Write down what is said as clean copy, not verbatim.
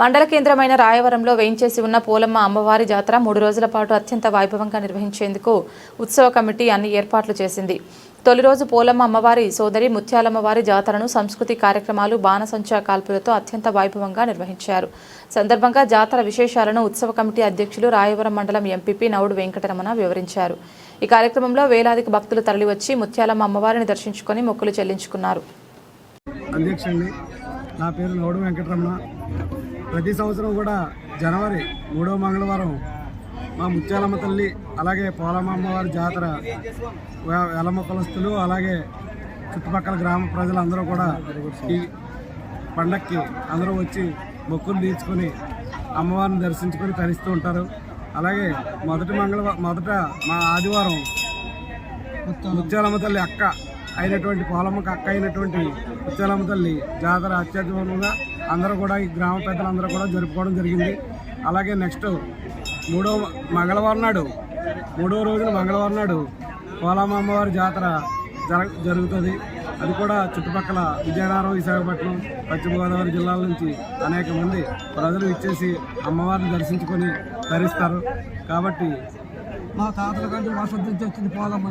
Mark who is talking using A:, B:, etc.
A: మండల కేంద్రమైన రాయవరంలో వేయించేసి ఉన్న పోలమ్మ అమ్మవారి జాతర 3 రోజుల పాటు అత్యంత వైభవంగా నిర్వహించేందుకు ఉత్సవ కమిటీ అన్ని ఏర్పాట్లు చేసింది. తొలి రోజు పోలమ్మ అమ్మవారి సోదరి ముత్యాలమ్మవారి జాతరను సంస్కృతి కార్యక్రమాలు బాణసంచా కాల్పులతో అత్యంత వైభవంగా నిర్వహించారు. సందర్భంగా జాతర విశేషాలను ఉత్సవ కమిటీ అధ్యక్షులు రాయవరం మండలం ఎంపీపీ నౌడు వెంకటరమణ వివరించారు. ఈ కార్యక్రమంలో వేలాదికి భక్తులు తరలివచ్చి ముత్యాలమ్మ అమ్మవారిని దర్శించుకొని మొక్కులు చెల్లించుకున్నారు.
B: అధ్యక్షుడిని నా పేరు నౌడు వెంకటరమణ. ప్రతి సంవత్సరం కూడా జనవరి 3వ మంగళవారం మా ముత్యాలమ్మ తల్లి అలాగే పోలమ్మ అమ్మవారి జాతర వెలమ్మ కులస్తులు అలాగే చుట్టుపక్కల గ్రామ ప్రజలందరూ కూడా ఈ పండక్కి అందరూ వచ్చి మొక్కులు తీర్చుకొని అమ్మవారిని దర్శించుకొని తరిస్తూ ఉంటారు. అలాగే మొదట మా ఆదివారం ముత్యాలమ్మ తల్లి అక్క అయినటువంటి పోలమ్మకి అక్క అయినటువంటి ముత్యాలమ్మ తల్లి జాతర అత్యద్భుతంగా అందరూ కూడా ఈ గ్రామ పెద్దలందరూ కూడా జరుపుకోవడం జరిగింది. అలాగే నెక్స్ట్ మూడవ రోజున మంగళవారం నాడు పోలమ్మ అమ్మవారి జాతర జరుగుతుంది. అది కూడా చుట్టుపక్కల విజయనగరం, విశాఖపట్నం, పశ్చిమ గోదావరి జిల్లాల నుంచి అనేక మంది ప్రజలు ఇచ్చేసి అమ్మవారిని దర్శించుకొని తరిస్తారు. కాబట్టి మా తాతల కంటే వసతి వచ్చింది పోలమ్మ.